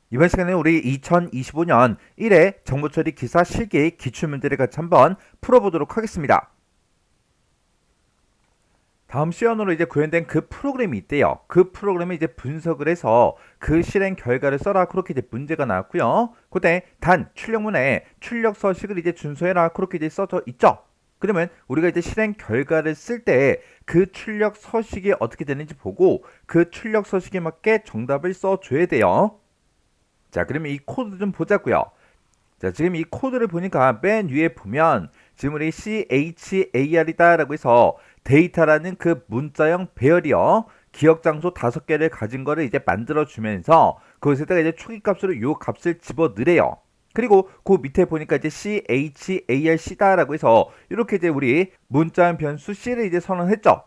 이번 시간에 우리 2025년 1회 정보처리 기사 실기 기출문제를 같이 한번 풀어보도록 하겠습니다. 다음 시연으로 이제 구현된 그 프로그램이 있대요. 그 프로그램이 이제 분석을 해서 그 실행 결과를 써라. 그렇게 이제 문제가 나왔고요. 그때 단 출력문에 출력 서식을 이제 준수해라. 그렇게 이제 써져 있죠. 그러면 우리가 이제 실행 결과를 쓸 때 그 출력 서식이 어떻게 되는지 보고 그 출력 서식에 맞게 정답을 써줘야 돼요. 자, 그러면 이 코드 좀 보자고요. 자, 지금 이 코드를 보니까 맨 위에 보면 지금 우리 CHAR이다 라고 해서 데이터라는 그 문자형 배열이요. 기억 장소 5개를 가진 거를 이제 만들어 주면서 그것에다가 이제 초기값으로 요 값을 집어 넣으래요. 그리고 그 밑에 보니까 이제 CHARC다 라고 해서 이렇게 이제 우리 문자형 변수 C를 이제 선언했죠.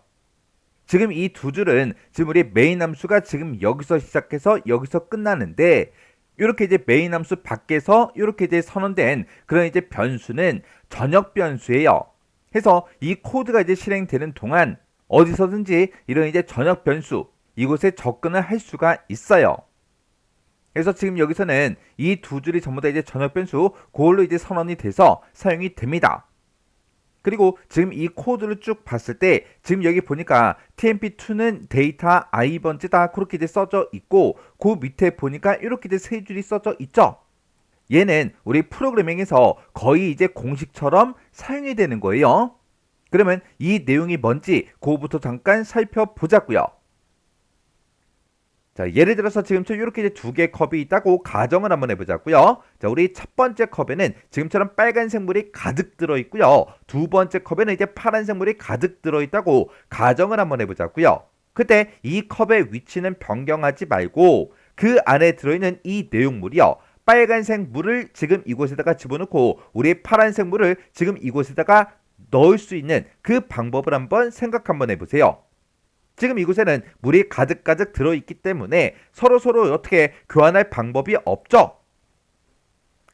지금 이 두 줄은 지금 우리 메인 함수가 지금 여기서 시작해서 여기서 끝나는데 이렇게 이제 메인 함수 밖에서 이렇게 이제 선언된 그런 이제 변수는 전역 변수예요. 해서 이 코드가 이제 실행되는 동안 어디서든지 이런 이제 전역 변수 이곳에 접근을 할 수가 있어요. 그래서 지금 여기서는 이 두 줄이 전부 다 이제 전역 변수 그걸로 이제 선언이 돼서 사용이 됩니다. 그리고 지금 이 코드를 쭉 봤을 때 지금 여기 보니까 TMP2는 데이터 i번째다 그렇게 이제 써져 있고 그 밑에 보니까 이렇게 이제 세 줄이 써져 있죠. 얘는 우리 프로그래밍에서 거의 이제 공식처럼 사용이 되는 거예요. 그러면 이 내용이 뭔지 그거부터 잠깐 살펴보자고요. 자, 예를 들어서 지금처럼 이렇게 이제 두 개의 컵이 있다고 가정을 한번 해보자고요. 자, 우리 첫 번째 컵에는 지금처럼 빨간색 물이 가득 들어있고요. 두 번째 컵에는 이제 파란색 물이 가득 들어있다고 가정을 한번 해보자고요. 그때 이 컵의 위치는 변경하지 말고 그 안에 들어있는 이 내용물이요. 빨간색 물을 지금 이곳에다가 집어넣고 우리 파란색 물을 지금 이곳에다가 넣을 수 있는 그 방법을 한번 생각 한번 해보세요. 지금 이곳에는 물이 가득가득 들어있기 때문에 서로서로 어떻게 교환할 방법이 없죠.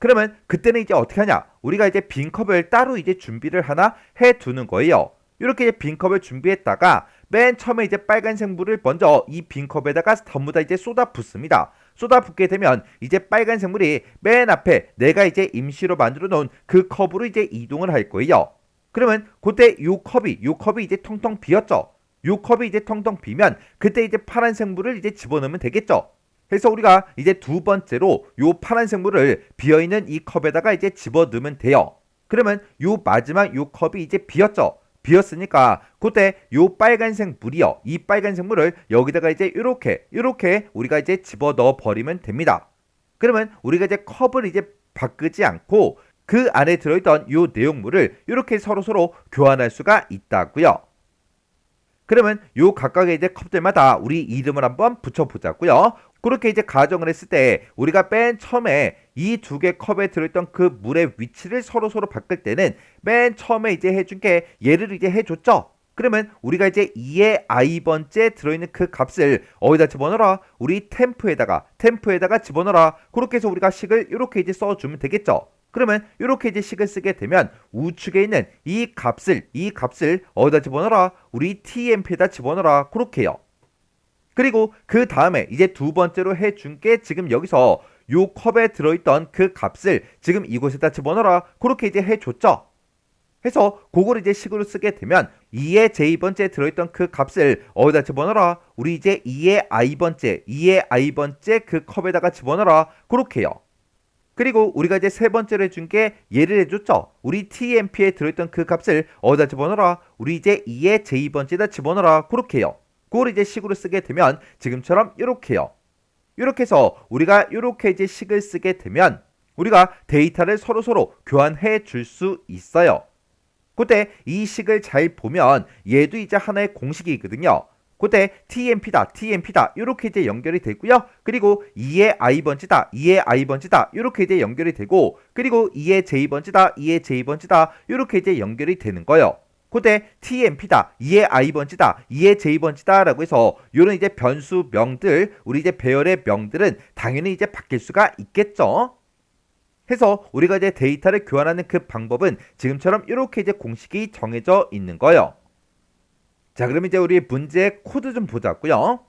그러면 그때는 이제 어떻게 하냐? 우리가 이제 빈 컵을 따로 이제 준비를 하나 해두는 거예요. 이렇게 빈 컵을 준비했다가 맨 처음에 이제 빨간색 물을 먼저 이 빈 컵에다가 전부 다 이제 쏟아 붓습니다. 쏟아 붓게 되면 이제 빨간색 물이 맨 앞에 내가 이제 임시로 만들어 놓은 그 컵으로 이제 이동을 할 거예요. 그러면 그때 요 컵이 이제 텅텅 비었죠. 요 컵이 이제 텅텅 비면 그때 이제 파란색 물을 이제 집어넣으면 되겠죠. 그래서 우리가 이제 두 번째로 요 파란색 물을 비어있는 이 컵에다가 이제 집어넣으면 돼요. 그러면 요 마지막 요 컵이 이제 비었죠. 비었으니까 그때 요 빨간색 물이요. 이 빨간색 물을 여기다가 이제 이렇게 우리가 이제 집어넣어 버리면 됩니다. 그러면 우리가 이제 컵을 이제 바꾸지 않고 그 안에 들어있던 요 내용물을 이렇게 서로서로 교환할 수가 있다고요. 그러면 요 각각의 이제 컵들마다 우리 이름을 한번 붙여보자고요. 그렇게 이제 가정을 했을 때 우리가 맨 처음에 이 두 개 컵에 들어있던 그 물의 위치를 서로서로 바꿀 때는 맨 처음에 이제 해준 게 얘를 이제 해줬죠. 그러면 우리가 이제 2의 i번째 들어있는 그 값을 어디다 집어넣어라? 우리 템프에다가 집어넣어라. 그렇게 해서 우리가 식을 이렇게 이제 써주면 되겠죠. 그러면 이렇게 이제 식을 쓰게 되면 우측에 있는 이 값을 어디다 집어넣어라? 우리 TMP에다 집어넣어라. 그렇게요. 그리고 그 다음에 이제 두 번째로 해준 게 지금 여기서 요 컵에 들어있던 그 값을 지금 이곳에다 집어넣어라. 그렇게 이제 해줬죠. 해서 그걸 이제 식으로 쓰게 되면 2의 j 번째 들어있던 그 값을 어디다 집어넣어라? 우리 이제 2의 i번째 그 컵에다가 집어넣어라. 그렇게요. 그리고 우리가 이제 세 번째로 해준 게 얘를 해줬죠. 우리 TMP에 들어있던 그 값을 어디다 집어넣어라? 우리 이제 2의 J번째에다 집어넣어라. 그렇게요. 그걸 이제 식으로 쓰게 되면 지금처럼 이렇게요. 이렇게 해서 우리가 이렇게 이제 식을 쓰게 되면 우리가 데이터를 서로서로 교환해 줄 수 있어요. 그때 이 식을 잘 보면 얘도 이제 하나의 공식이거든요. 그때 TMP다 이렇게 이제 연결이 되고요. 그리고 2의 i번째다 이렇게 이제 연결이 되고 그리고 2의 j번째다 이렇게 이제 연결이 되는 거예요. 그때 TMP다 2의 i번째다 2의 j번째다 라고 해서 이런 이제 변수명들 우리 이제 배열의 명들은 당연히 이제 바뀔 수가 있겠죠. 해서 우리가 이제 데이터를 교환하는 그 방법은 지금처럼 이렇게 이제 공식이 정해져 있는 거예요. 자, 그럼 이제 우리 문제 코드 좀 보자고요.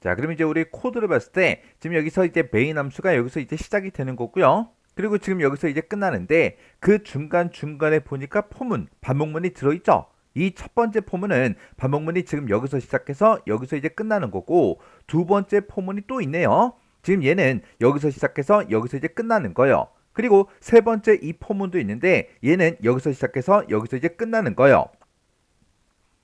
자, 그럼 이제 우리 코드를 봤을 때 지금 여기서 이제 메인 함수가 여기서 이제 시작이 되는 거고요. 그리고 지금 여기서 이제 끝나는데 그 중간중간에 보니까 포문, 반복문이 들어있죠. 이 첫 번째 포문은 반복문이 지금 여기서 시작해서 여기서 이제 끝나는 거고 두 번째 포문이 또 있네요. 지금 얘는 여기서 시작해서 여기서 이제 끝나는 거예요. 그리고 세 번째 이 포문도 있는데 얘는 여기서 시작해서 여기서 이제 끝나는 거예요.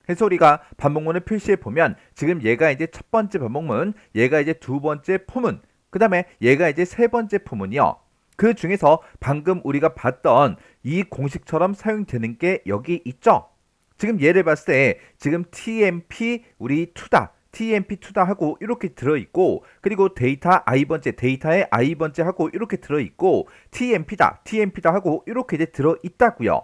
그래서 우리가 반복문을 표시해 보면 지금 얘가 이제 첫 번째 반복문, 얘가 이제 두 번째 포문, 그 다음에 얘가 이제 세 번째 포문이요. 그 중에서 방금 우리가 봤던 이 공식처럼 사용되는 게 여기 있죠. 지금 얘를 봤을 때 지금 TMP 우리 2다. TMP2다 하고 이렇게 들어있고 그리고 데이터 i번째 데이터의 i번째 하고 이렇게 들어있고 TMP다 하고 이렇게 이제 들어있다고요.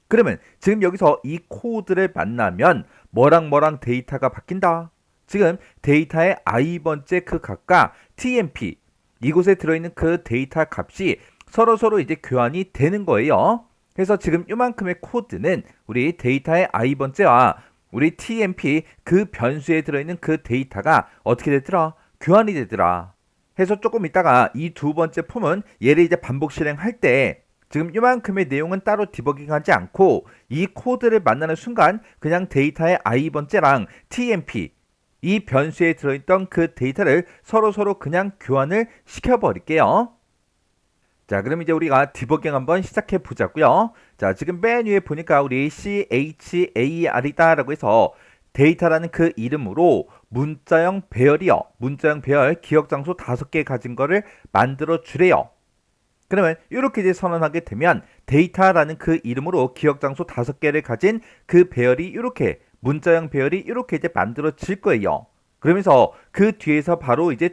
그러면 지금 여기서 이 코드를 만나면 뭐랑 뭐랑 데이터가 바뀐다. 지금 데이터의 i번째 그 값과 TMP 이곳에 들어있는 그 데이터 값이 서로 이제 교환이 되는 거예요. 그래서 지금 이만큼의 코드는 우리 데이터의 i번째와 우리 TMP 그 변수에 들어있는 그 데이터가 어떻게 되더라? 교환이 되더라. 해서 조금 있다가 이 두 번째 폼은 얘를 이제 반복 실행할 때 지금 이만큼의 내용은 따로 디버깅하지 않고 이 코드를 만나는 순간 그냥 데이터의 i번째랑 TMP 이 변수에 들어있던 그 데이터를 서로 그냥 교환을 시켜버릴게요. 자, 그럼 이제 우리가 디버깅 한번 시작해 보자고요. 자, 지금 맨 위에 보니까 우리 CHAR이다 라고 해서 데이터라는 그 이름으로 문자형 배열이요. 문자형 배열 기억 장소 5개 가진 거를 만들어 주래요. 그러면 이렇게 이제 선언하게 되면 데이터라는 그 이름으로 기억 장소 5개를 가진 그 배열이 이렇게 문자형 배열이 이렇게 이제 만들어질 거예요. 그러면서 그 뒤에서 바로 이제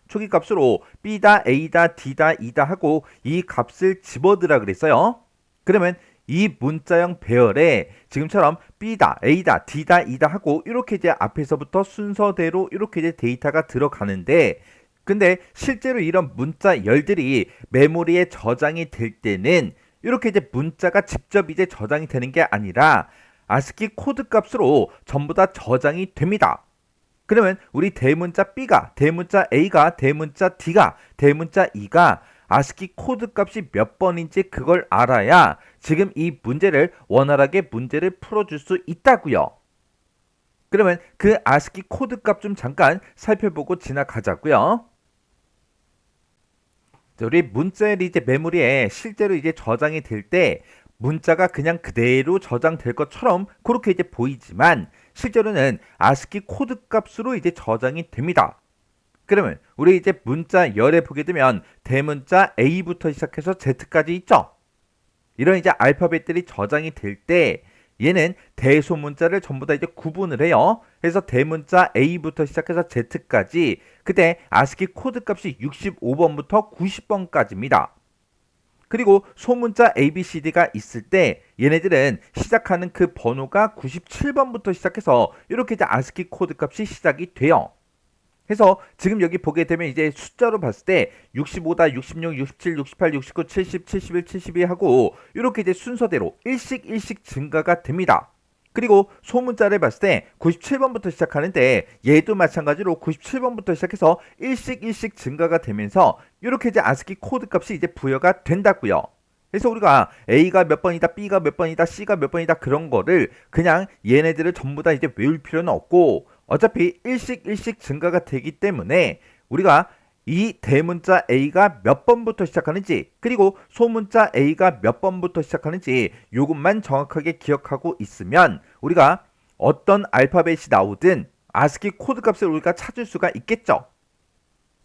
초기값으로 B다, A다, D다, E다 하고 이 값을 집어넣으라 그랬어요. 그러면 이 문자형 배열에 지금처럼 B다, A다, D다, E다 하고 이렇게 이제 앞에서부터 순서대로 이렇게 이제 데이터가 들어가는데 근데 실제로 이런 문자 열들이 메모리에 저장이 될 때는 이렇게 이제 문자가 직접 이제 저장이 되는 게 아니라 ASCII 코드 값으로 전부 다 저장이 됩니다. 그러면 우리 대문자 B가, 대문자 A가, 대문자 D가, 대문자 E가 ASCII 코드 값이 몇 번인지 그걸 알아야 지금 이 문제를 원활하게 문제를 풀어줄 수 있다고요. 그러면 그 ASCII 코드 값 좀 잠깐 살펴보고 지나가자고요. 우리 문자열이 이제 메모리에 실제로 이제 저장이 될 때 문자가 그냥 그대로 저장될 것처럼 그렇게 이제 보이지만 실제로는 ASCII 코드 값으로 이제 저장이 됩니다. 그러면 우리 이제 문자열에 보게 되면 대문자 A부터 시작해서 Z까지 있죠. 이런 이제 알파벳들이 저장이 될 때 얘는 대소문자를 전부 다 이제 구분을 해요. 그래서 대문자 A부터 시작해서 Z까지 그때 ASCII 코드 값이 65번부터 90번까지입니다. 그리고 소문자 ABCD가 있을 때 얘네들은 시작하는 그 번호가 97번부터 시작해서 이렇게 이제 ASCII 코드 값이 시작이 돼요. 그래서 지금 여기 보게 되면 이제 숫자로 봤을 때 65다, 66, 67, 68, 69, 70, 71, 72 하고 이렇게 이제 순서대로 일씩 증가가 됩니다. 그리고 소문자를 봤을 때 97번부터 시작하는데 얘도 마찬가지로 97번부터 시작해서 일씩 증가가 되면서 이렇게 이제 ASCII 코드 값이 이제 부여가 된다고요. 그래서 우리가 A가 몇 번이다, B가 몇 번이다, C가 몇 번이다 그런 거를 그냥 얘네들을 전부 다 이제 외울 필요는 없고 어차피 일씩 증가가 되기 때문에 우리가 이 대문자 A가 몇 번부터 시작하는지 그리고 소문자 A가 몇 번부터 시작하는지 요것만 정확하게 기억하고 있으면 우리가 어떤 알파벳이 나오든 ASCII 코드 값을 우리가 찾을 수가 있겠죠.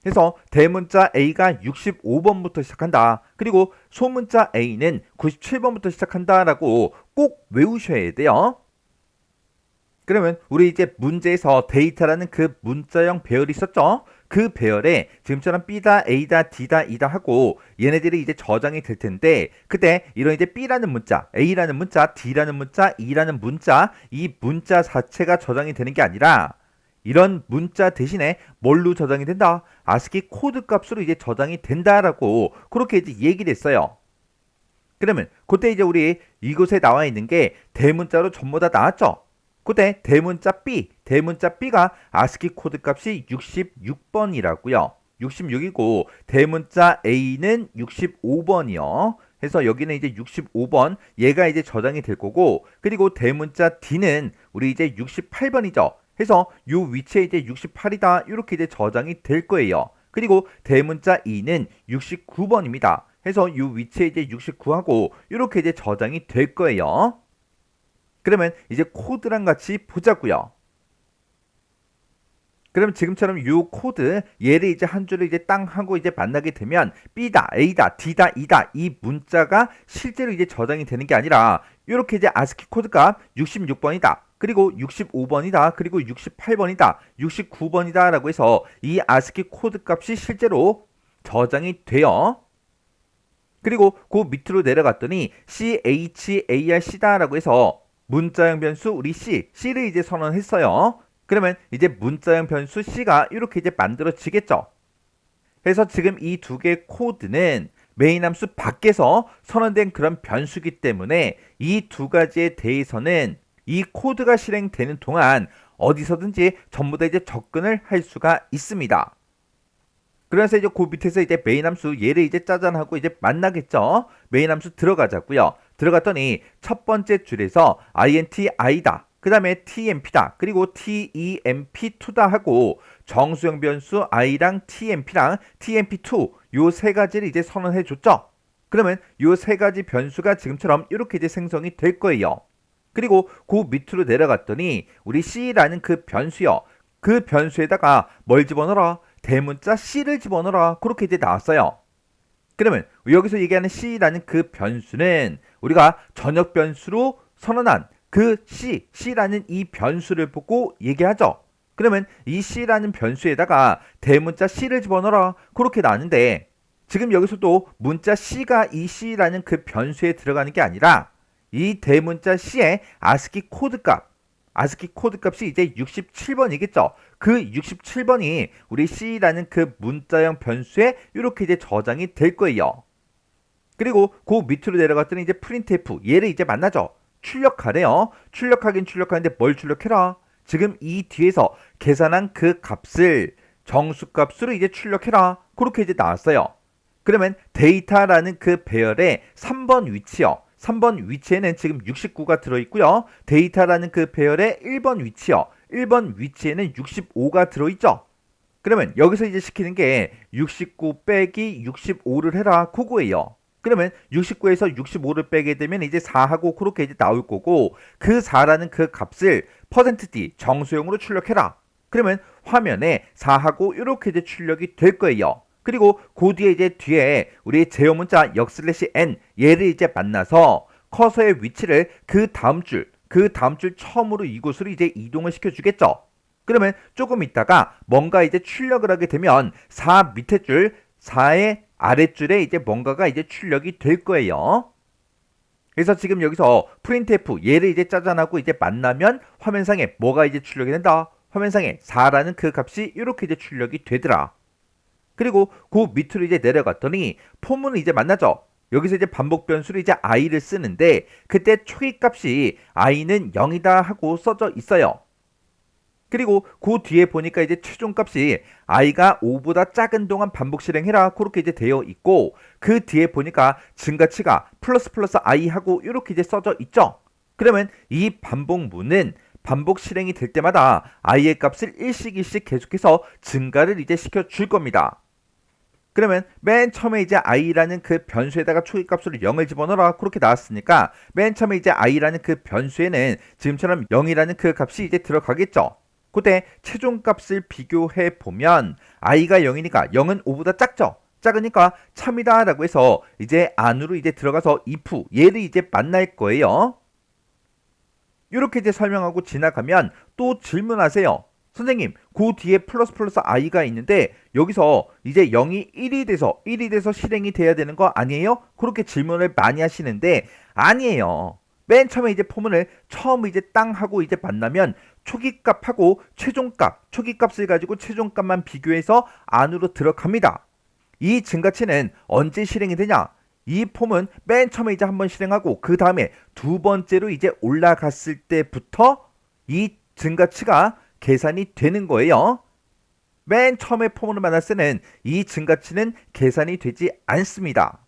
그래서 대문자 A가 65번부터 시작한다. 그리고 소문자 A는 97번부터 시작한다 라고 꼭 외우셔야 돼요. 그러면 우리 이제 문제에서 데이터라는 그 문자형 배열이 있었죠? 그 배열에 지금처럼 B다, A다, D다, E다 하고 얘네들이 이제 저장이 될 텐데 그때 이런 이제 B라는 문자, A라는 문자, D라는 문자, E라는 문자 이 문자 자체가 저장이 되는 게 아니라 이런 문자 대신에 뭘로 저장이 된다? ASCII 코드 값으로 이제 저장이 된다라고 그렇게 이제 얘기를 했어요. 그러면 그때 이제 우리 이곳에 나와 있는 게 대문자로 전부 다 나왔죠? 그때 대문자 B가 아스키 코드 값이 66번이라고요. 66이고 대문자 A는 65번이요. 해서 여기는 이제 65번 얘가 이제 저장이 될 거고, 그리고 대문자 D는 우리 이제 68번이죠. 해서 요 위치에 이제 68이다 이렇게 이제 저장이 될 거예요. 그리고 대문자 E는 69번입니다. 해서 요 위치에 이제 69하고 이렇게 이제 저장이 될 거예요. 그러면 이제 코드랑 같이 보자고요. 그럼 지금처럼 이 코드 얘를 이제 한 줄을 이제 땅 하고 이제 만나게 되면 B다, A다, D다, E다 이 문자가 실제로 이제 저장이 되는 게 아니라 이렇게 이제 아스키 코드가 66번이다. 그리고 65번이다. 그리고 68번이다. 69번이다 라고 해서 이 아스키 코드 값이 실제로 저장이 돼요. 그리고 그 밑으로 내려갔더니 CHARC다 라고 해서 문자형 변수 우리 C를 이제 선언했어요. 그러면 이제 문자형 변수 C가 이렇게 이제 만들어지겠죠. 그래서 지금 이 두 개의 코드는 메인 함수 밖에서 선언된 그런 변수기 때문에 이 두 가지에 대해서는 이 코드가 실행되는 동안 어디서든지 전부 다 이제 접근을 할 수가 있습니다. 그래서 이제 그 밑에서 이제 메인 함수 얘를 이제 짜잔하고 이제 만나겠죠. 메인 함수 들어가자고요. 들어갔더니 첫 번째 줄에서 int i다. 그 다음에 tmp다. 그리고 temp2다 하고 정수형 변수 i랑 temp랑 temp2 요 세 가지를 이제 선언해 줬죠. 그러면 요 세 가지 변수가 지금처럼 이렇게 이제 생성이 될 거예요. 그리고 그 밑으로 내려갔더니 우리 c라는 그 변수요. 그 변수에다가 뭘 집어넣어라? 대문자 C를 집어넣어라. 그렇게 이제 나왔어요. 그러면 여기서 얘기하는 C라는 그 변수는 우리가 전역 변수로 선언한 그 C라는 이 변수를 보고 얘기하죠. 그러면 이 C라는 변수에다가 대문자 C를 집어넣어라. 그렇게 나왔는데 지금 여기서도 문자 C가 이 C라는 그 변수에 들어가는 게 아니라 이 대문자 C의 아스키 코드 값이 이제 67번이겠죠. 그 67번이 우리 C라는 그 문자형 변수에 이렇게 이제 저장이 될 거예요. 그리고 그 밑으로 내려갔더니 이제 printf 얘를 이제 만나죠. 출력하래요. 출력하긴 출력하는데 뭘 출력해라? 지금 이 뒤에서 계산한 그 값을 정수값으로 이제 출력해라. 그렇게 이제 나왔어요. 그러면 데이터라는 그 배열의 3번 위치요. 3번 위치에는 지금 69가 들어있고요. 데이터라는 그 배열의 1번 위치요. 1번 위치에는 65가 들어있죠. 그러면 여기서 이제 시키는 게 69 빼기 65를 해라. 그거예요. 그러면 69에서 65를 빼게 되면 이제 4하고 그렇게 이제 나올 거고 그 4라는 그 값을 %d 정수형으로 출력해라. 그러면 화면에 4하고 이렇게 이제 출력이 될 거예요. 그리고 그 뒤에 우리 제어 문자 역/n 얘를 이제 만나서 커서의 위치를 그 다음 줄 처음으로 이곳으로 이제 이동을 시켜주겠죠. 그러면 조금 있다가 뭔가 이제 출력을 하게 되면 4 밑에 줄 4의 아랫줄에 이제 뭔가가 이제 출력이 될 거예요. 그래서 지금 여기서 printf 얘를 이제 짜잔하고 이제 만나면 화면상에 뭐가 이제 출력이 된다. 화면상에 4라는 그 값이 이렇게 이제 출력이 되더라. 그리고 그 밑으로 이제 내려갔더니 폼은 이제 만나죠. 여기서 이제 반복 변수로 이제 i를 쓰는데 그때 초기 값이 i는 0이다 하고 써져 있어요. 그리고 그 뒤에 보니까 이제 최종 값이 i가 5보다 작은 동안 반복 실행해라 그렇게 이제 되어 있고 그 뒤에 보니까 증가치가 플러스 i 하고 이렇게 이제 써져 있죠. 그러면 이 반복문은 반복 실행이 될 때마다 i의 값을 일씩 계속해서 증가를 이제 시켜 줄 겁니다. 그러면 맨 처음에 이제 i라는 그 변수에다가 초기값으로 0을 집어넣어라 그렇게 나왔으니까 맨 처음에 이제 i라는 그 변수에는 지금처럼 0이라는 그 값이 이제 들어가겠죠. 그때 최종값을 비교해 보면 i가 0이니까 0은 5보다 작죠. 작으니까 참이다 라고 해서 이제 안으로 이제 들어가서 if 얘를 이제 만날 거예요. 이렇게 이제 설명하고 지나가면 또 질문하세요. 선생님, 그 뒤에 플러스 i가 있는데 여기서 이제 0이 1이 돼서 실행이 돼야 되는 거 아니에요? 그렇게 질문을 많이 하시는데 아니에요. 맨 처음에 이제 포문을 처음 이제 땅 하고 이제 만나면 초기값하고 초기값을 가지고 최종값만 비교해서 안으로 들어갑니다. 이 증가치는 언제 실행이 되냐? 이 폼은 맨 처음에 이제 한번 실행하고 그 다음에 두 번째로 이제 올라갔을 때부터 이 증가치가 계산이 되는 거예요. 맨 처음에 폼으로 만났을 때는 이 증가치는 계산이 되지 않습니다.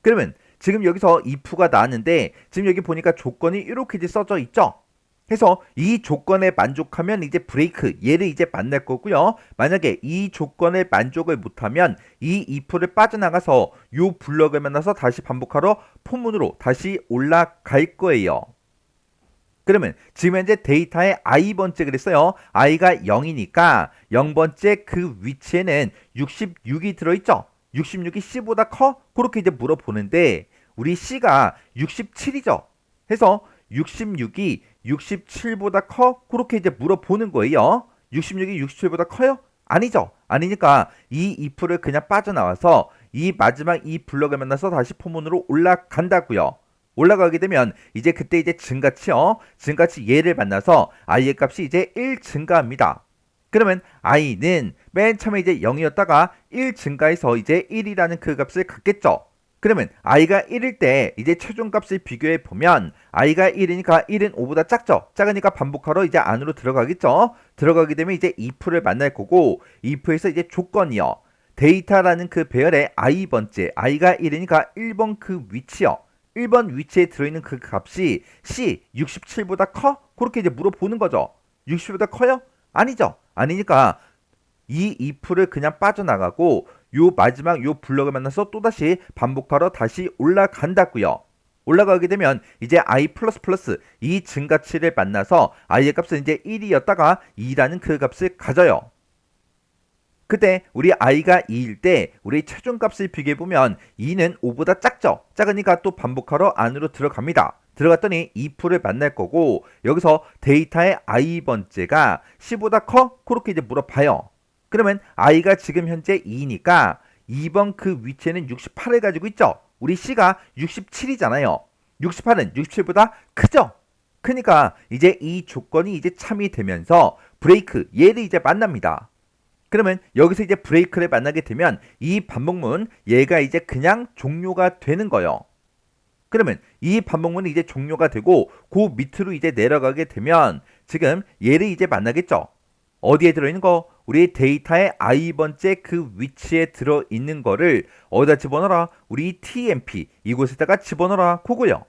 그러면 지금 여기서 if가 나왔는데 지금 여기 보니까 조건이 이렇게 이제 써져 있죠. 해서 이 조건에 만족하면 이제 브레이크 얘를 이제 만날 거고요. 만약에 이 조건에 만족을 못하면 이 if를 빠져나가서 요 블럭을 만나서 다시 반복하러 폼문으로 다시 올라갈 거예요. 그러면 지금 현재 데이터에 i번째 그랬어요. i가 0이니까 0번째 그 위치에는 66이 들어있죠. 66이 c보다 커? 그렇게 이제 물어보는데 우리 c가 67이죠. 해서 66이 67보다 커? 그렇게 이제 물어보는 거예요. 66이 67보다 커요? 아니죠. 아니니까 이 if를 그냥 빠져나와서 이 마지막 이 블럭을 만나서 다시 포문으로 올라간다고요. 올라가게 되면 이제 그때 이제 증가치요. 증가치 얘를 만나서 i의 값이 이제 1 증가합니다. 그러면 i는 맨 처음에 이제 0이었다가 1 증가해서 이제 1이라는 그 값을 갖겠죠. 그러면 i가 1일 때 이제 최종 값을 비교해 보면 i가 1이니까 1은 5보다 작죠. 작으니까 반복하러 이제 안으로 들어가겠죠. 들어가게 되면 이제 if를 만날 거고 if에서 이제 조건이요. 데이터라는 그 배열의 i번째 i가 1이니까 1번 그 위치요. 1번 위치에 들어있는 그 값이 C 67보다 커? 그렇게 이제 물어보는 거죠. 67보다 커요? 아니죠. 아니니까 이 if를 그냥 빠져나가고 요 마지막 요 블럭을 만나서 또다시 반복하러 다시 올라간다고요. 올라가게 되면 이제 i 이 증가치를 만나서 i의 값은 이제 1이었다가 2라는 그 값을 가져요. 그때 우리 i가 2일 때 우리 최종 값을 비교해보면 2는 5보다 작죠. 작으니까 또 반복하러 안으로 들어갑니다. 들어갔더니 if를 만날 거고 여기서 데이터의 i번째가 c보다 커? 그렇게 이제 물어봐요. 그러면 i가 지금 현재 2니까 2번 그 위치에는 68을 가지고 있죠. 우리 c가 67이잖아요. 68은 67보다 크죠. 그러니까 이제 이 조건이 이제 참이 되면서 브레이크 얘를 이제 만납니다. 그러면 여기서 이제 브레이크를 만나게 되면 이 반복문 얘가 이제 그냥 종료가 되는 거예요. 그러면 이 반복문이 이제 종료가 되고 그 밑으로 이제 내려가게 되면 지금 얘를 이제 만나겠죠. 어디에 들어있는 거? 우리 데이터의 i번째 그 위치에 들어있는 거를 어디다 집어넣어라? 우리 tmp 이곳에다가 집어넣어라 그거요.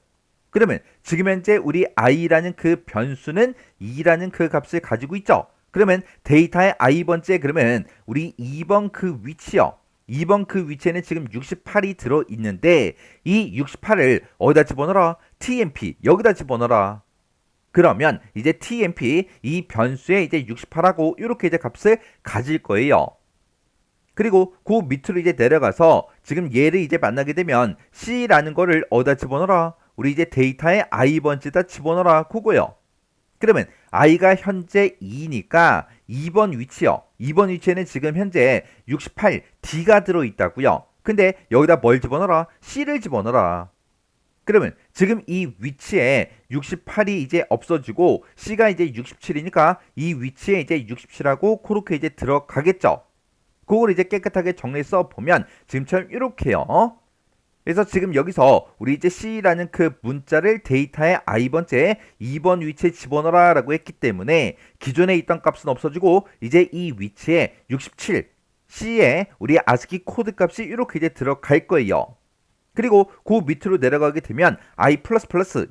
그러면 지금 현재 우리 i라는 그 변수는 2라는 그 값을 가지고 있죠. 그러면 데이터의 i번째 그러면 우리 2번 그 위치요. 2번 그 위치에는 지금 68이 들어있는데 이 68을 어디다 집어넣어라? tmp 여기다 집어넣어라. 그러면 이제 tmp 이 변수에 이제 68하고 이렇게 이제 값을 가질 거예요. 그리고 그 밑으로 이제 내려가서 지금 얘를 이제 만나게 되면 c라는 거를 어디다 집어넣어라? 우리 이제 데이터의 i번째다 집어넣어라 그거요. 그러면 i가 현재 2니까 2번 위치요. 2번 위치에는 지금 현재 68D가 들어있다고요. 근데 여기다 뭘 집어넣어라? C를 집어넣어라. 그러면 지금 이 위치에 68이 이제 없어지고 C가 이제 67이니까 이 위치에 이제 67하고 그렇게 이제 들어가겠죠. 그걸 이제 깨끗하게 정리해서 보면 지금처럼 이렇게요. 그래서 지금 여기서 우리 이제 C라는 그 문자를 데이터의 i번째 2번 위치에 집어넣어라 라고 했기 때문에 기존에 있던 값은 없어지고 이제 이 위치에 67 C에 우리 아스키 코드 값이 이렇게 이제 들어갈 거예요. 그리고 그 밑으로 내려가게 되면 i++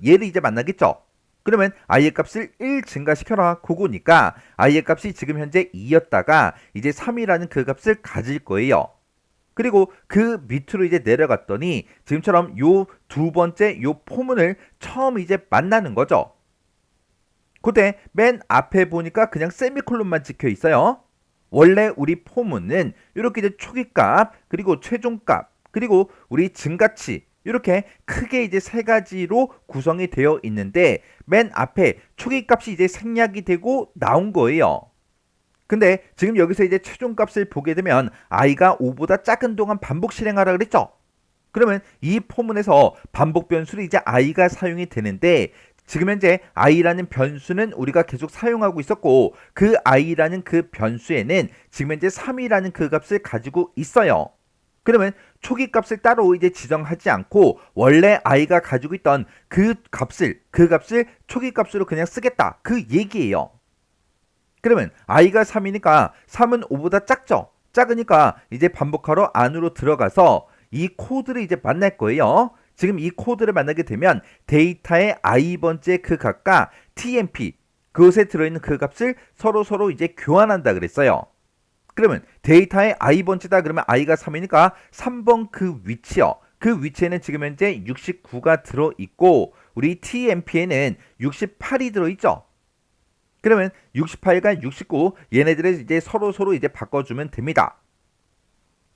얘를 이제 만나겠죠. 그러면 i의 값을 1 증가시켜라 그거니까 i의 값이 지금 현재 2였다가 이제 3이라는 그 값을 가질 거예요. 그리고 그 밑으로 이제 내려갔더니 지금처럼 요 두 번째 요 포문을 처음 이제 만나는 거죠. 그때 맨 앞에 보니까 그냥 세미콜론만 찍혀 있어요. 원래 우리 포문은 이렇게 이제 초기값 그리고 최종값 그리고 우리 증가치 이렇게 크게 이제 세 가지로 구성이 되어 있는데 맨 앞에 초기값이 이제 생략이 되고 나온 거예요. 근데 지금 여기서 이제 최종값을 보게 되면 i가 5보다 작은 동안 반복 실행하라 그랬죠. 그러면 이 포문에서 반복 변수를 이제 i가 사용이 되는데 지금 현재 i라는 변수는 우리가 계속 사용하고 있었고 그 i라는 그 변수에는 지금 현재 3이라는 그 값을 가지고 있어요. 그러면 초기 값을 따로 이제 지정하지 않고 원래 i가 가지고 있던 그 값을 초기 값으로 그냥 쓰겠다. 그 얘기예요. 그러면 i가 3이니까 3은 5보다 작죠? 작으니까 이제 반복하러 안으로 들어가서 이 코드를 이제 만날 거예요. 지금 이 코드를 만나게 되면 데이터의 i번째 그 값과 tmp 그것에 들어있는 그 값을 서로 이제 교환한다 그랬어요. 그러면 데이터의 i번째다 그러면 i가 3이니까 3번 그 위치요. 그 위치에는 지금 현재 69가 들어있고 우리 tmp에는 68이 들어있죠. 그러면 68과 69 얘네들을 이제 서로 이제 바꿔주면 됩니다.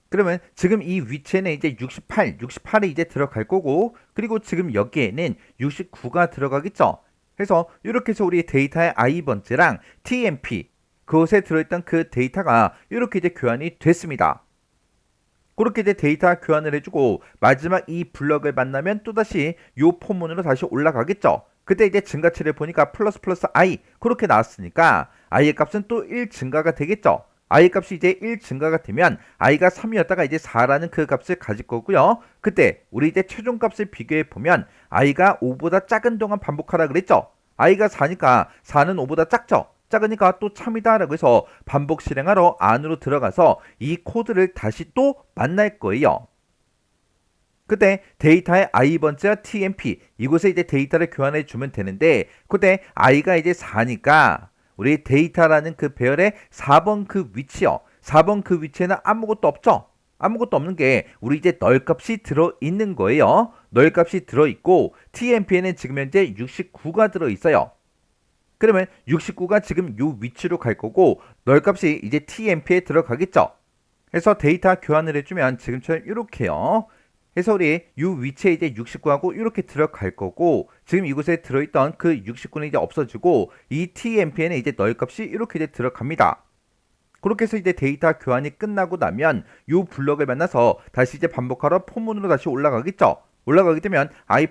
그러면 지금 이 위치에는 이제 68이 이제 들어갈 거고 그리고 지금 여기에는 69가 들어가겠죠. 그래서 이렇게 해서 우리 데이터의 i번째랑 tmp 그것에 들어있던 그 데이터가 이렇게 이제 교환이 됐습니다. 그렇게 이제 데이터 교환을 해주고 마지막 이 블럭을 만나면 또다시 이 포문으로 다시 올라가겠죠. 그때 이제 증가치를 보니까 플러스 i 그렇게 나왔으니까 i의 값은 또 1 증가가 되겠죠. i 값이 이제 1 증가가 되면 i가 3이었다가 이제 4라는 그 값을 가질 거고요. 그때 우리 이제 최종 값을 비교해 보면 i가 5보다 작은 동안 반복하라 그랬죠. i가 4니까 4는 5보다 작죠. 작으니까 또 참이다 라고 해서 반복 실행하러 안으로 들어가서 이 코드를 다시 또 만날 거예요. 그때 데이터의 i번째와 tmp 이곳에 이제 데이터를 교환해 주면 되는데 그때 i가 이제 4니까 우리 데이터라는 그 배열의 4번 그 위치요. 4번 그 위치에는 아무것도 없죠. 아무것도 없는 게 우리 이제 널값이 들어있는 거예요. 널값이 들어있고 tmp에는 지금 현재 69가 들어있어요. 그러면 69가 지금 요 위치로 갈 거고 널값이 이제 tmp에 들어가겠죠. 그래서 데이터 교환을 해주면 지금처럼 이렇게요. 그래서 우리 요 위치에 이제 69하고 이렇게 들어갈 거고 지금 이곳에 들어있던 그 69는 이제 없어지고 이 tmp에는 이제 널값이 이렇게 이제 들어갑니다. 그렇게 해서 이제 데이터 교환이 끝나고 나면 요 블럭을 만나서 다시 이제 반복하러 포문으로 다시 올라가겠죠. 올라가게 되면 i++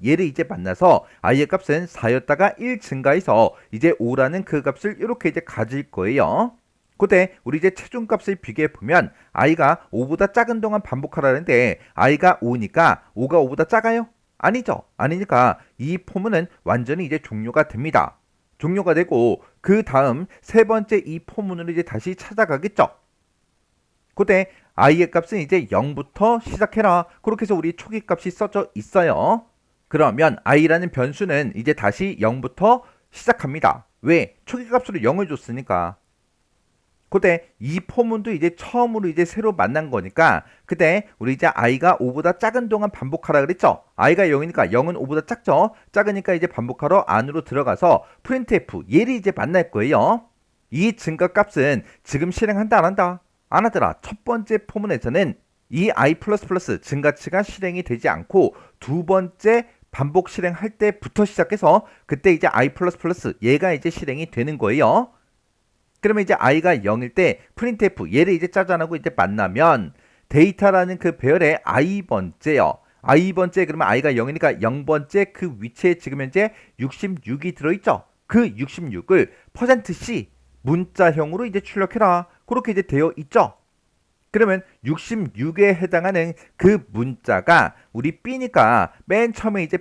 얘를 이제 만나서 i의 값은 4였다가 1 증가해서 이제 5라는 그 값을 이렇게 이제 가질 거예요. 그때 우리 이제 최종 값을 비교해 보면 i가 5보다 작은 동안 반복하라는데 i가 5니까 5가 5보다 작아요? 아니죠. 아니니까 이 포문은 완전히 이제 종료가 됩니다. 종료가 되고 그 다음 세 번째 이 포문으로 이제 다시 찾아가겠죠. 그때 i의 값은 이제 0부터 시작해라. 그렇게 해서 우리 초기 값이 써져 있어요. 그러면 i라는 변수는 이제 다시 0부터 시작합니다. 왜? 초기 값으로 0을 줬으니까. 그때 이 포문도 이제 처음으로 이제 새로 만난 거니까 그때 우리 이제 i가 5보다 작은 동안 반복하라 그랬죠. i가 0이니까 0은 5보다 작죠. 작으니까 이제 반복하러 안으로 들어가서 printf 얘를 이제 만날 거예요. 이 증가 값은 지금 실행한다 안 한다? 안 하더라. 첫 번째 포문에서는 이 i++ 증가치가 실행이 되지 않고 두 번째 반복 실행할 때부터 시작해서 그때 이제 i++ 얘가 이제 실행이 되는 거예요. 그러면 이제 i가 0일 때 printf 얘를 이제 짜잔하고 이제 만나면 데이터라는 그 배열의 i번째요. i번째 그러면 i가 0이니까 0번째 그 위치에 지금 현재 66이 들어있죠. 그 66을 %c 문자형으로 이제 출력해라. 그렇게 이제 되어 있죠. 그러면 66에 해당하는 그 문자가 우리 B니까 맨 처음에 이제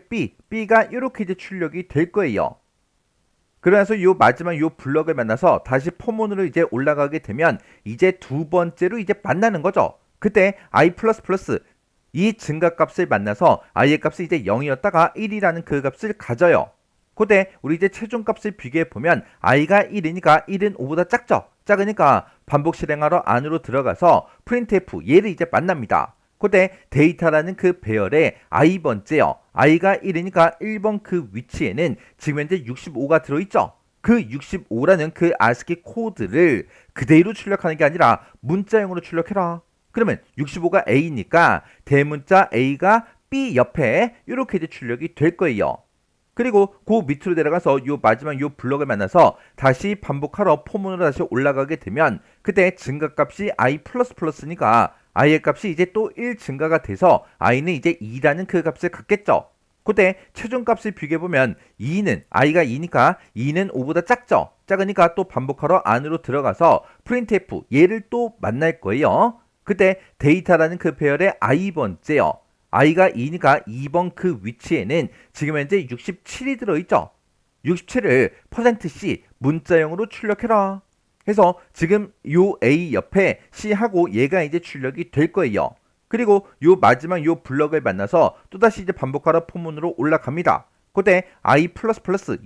B가 이렇게 이제 출력이 될 거예요. 그래서 요 마지막 요 블럭을 만나서 다시 포문으로 이제 올라가게 되면 이제 두 번째로 이제 만나는 거죠. 그때 i++ 이 증가값을 만나서 i의 값이 이제 0이었다가 1이라는 그 값을 가져요. 그때 우리 이제 최종값을 비교해 보면 i가 1이니까 1은 5보다 작죠. 작으니까 반복 실행하러 안으로 들어가서 printf 얘를 이제 만납니다. 그때 데이터라는 그 배열의 i번째요. i가 1이니까 1번 그 위치에는 지금 현재 65가 들어있죠. 그 65라는 그 ASCII 코드를 그대로 출력하는 게 아니라 문자형으로 출력해라. 그러면 65가 A니까 대문자 A가 B 옆에 이렇게 이제 출력이 될 거예요. 그리고 그 밑으로 내려가서 요 마지막 요 블럭을 만나서 다시 반복하러 포문으로 다시 올라가게 되면 그때 증가값이 i++니까 i의 값이 이제 또 1 증가가 돼서 i는 이제 2라는 그 값을 갖겠죠. 그때 최종값을 비교해보면 i가 2니까 2는 5보다 작죠. 작으니까 또 반복하러 안으로 들어가서 printf 얘를 또 만날 거예요. 그때 데이터라는 그 배열의 i번째요. i가 2니까 2번 그 위치에는 지금 현재 67이 들어있죠. 67을 %c 문자형으로 출력해라. 해서 지금 요 A 옆에 C하고 얘가 이제 출력이 될 거예요. 그리고 요 마지막 요 블럭을 만나서 또다시 이제 반복하라 포문으로 올라갑니다. 그때 i++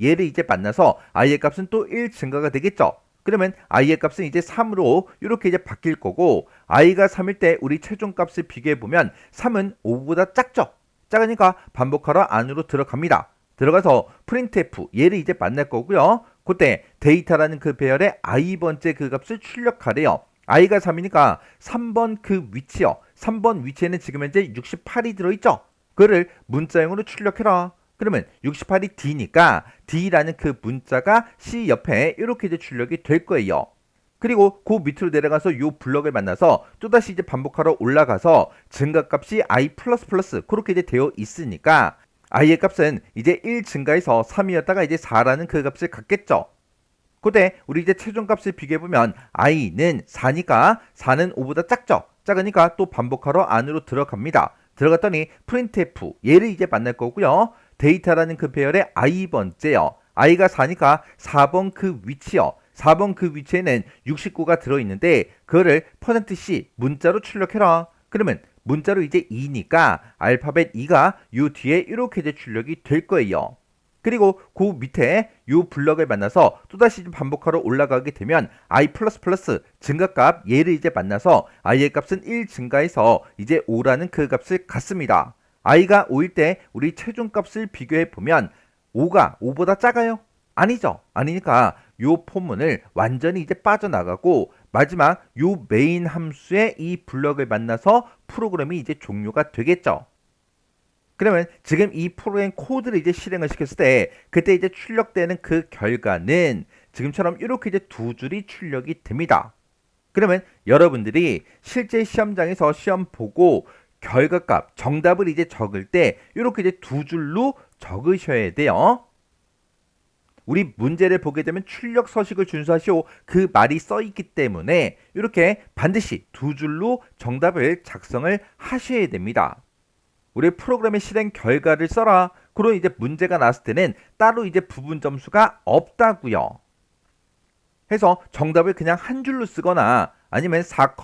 얘를 이제 만나서 i의 값은 또 1 증가가 되겠죠. 그러면 i의 값은 이제 3으로 이렇게 이제 바뀔 거고 i가 3일 때 우리 최종 값을 비교해 보면 3은 5보다 작죠. 작으니까 반복하라 안으로 들어갑니다. 들어가서 printf 얘를 이제 만날 거고요. 그때 데이터라는 그 배열의 i번째 그 값을 출력하래요. i가 3이니까 3번 그 위치요. 3번 위치에는 지금 현재 68이 들어있죠. 그를 문자형으로 출력해라. 그러면 68이 D니까 D라는 그 문자가 C 옆에 이렇게 이제 출력이 될 거예요. 그리고 그 밑으로 내려가서 요 블럭을 만나서 또다시 이제 반복하러 올라가서 증가값이 i++ 그렇게 이제 되어 있으니까 i의 값은 이제 1 증가해서 3이었다가 이제 4라는 그 값을 갖겠죠. 그때 우리 이제 최종값을 비교해보면 i는 4니까 4는 5보다 작죠. 작으니까 또 반복하러 안으로 들어갑니다. 들어갔더니 printf 얘를 이제 만날 거고요. 데이터라는 그 배열의 i번째요. i가 4니까 4번 그 위치요. 4번 그 위치에는 69가 들어있는데 그거를 %c 문자로 출력해라. 그러면 문자로 이제 2니까 알파벳 2가 요 뒤에 이렇게 이제 출력이 될 거예요. 그리고 그 밑에 요 블럭을 만나서 또다시 반복하러 올라가게 되면 i++ 증가값 얘를 이제 만나서 i의 값은 1 증가해서 이제 5라는 그 값을 갖습니다. i가 5일 때 우리 최종값을 비교해 보면 5가 5보다 작아요? 아니죠. 아니니까 요 포문을 완전히 이제 빠져나가고 마지막 요 메인 함수의 이 블럭을 만나서 프로그램이 이제 종료가 되겠죠. 그러면 지금 이 프로그램 코드를 이제 실행을 시켰을 때 그때 이제 출력되는 그 결과는 지금처럼 이렇게 이제 두 줄이 출력이 됩니다. 그러면 여러분들이 실제 시험장에서 시험 보고 결과값 정답을 이제 적을 때 이렇게 이제 두 줄로 적으셔야 돼요. 우리 문제를 보게 되면 출력 서식을 준수하시오 그 말이 써 있기 때문에 이렇게 반드시 두 줄로 정답을 작성을 하셔야 됩니다. 우리 프로그램의 실행 결과를 써라. 그럼 이제 문제가 나왔을 때는 따로 이제 부분 점수가 없다고요. 해서 정답을 그냥 한 줄로 쓰거나 아니면 4,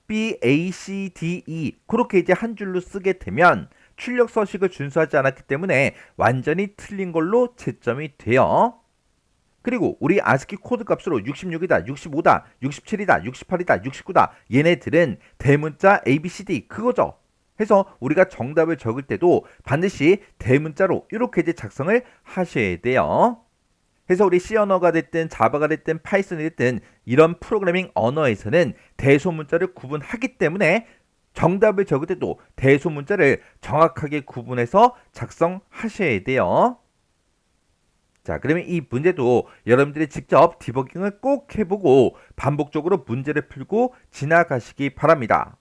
B, A, C, D, E 그렇게 이제 한 줄로 쓰게 되면 출력 서식을 준수하지 않았기 때문에 완전히 틀린 걸로 채점이 돼요. 그리고 우리 아스키 코드 값으로 66이다, 65다, 67이다, 68이다, 69다 얘네들은 대문자 ABCD 그거죠. 해서 우리가 정답을 적을 때도 반드시 대문자로 이렇게 이제 작성을 하셔야 돼요. 해서 우리 C 언어가 됐든 자바가 됐든 파이썬이 됐든 이런 프로그래밍 언어에서는 대소문자를 구분하기 때문에 정답을 적을 때도 대소문자를 정확하게 구분해서 작성하셔야 돼요. 자, 그러면 이 문제도 여러분들이 직접 디버깅을 꼭 해보고 반복적으로 문제를 풀고 지나가시기 바랍니다.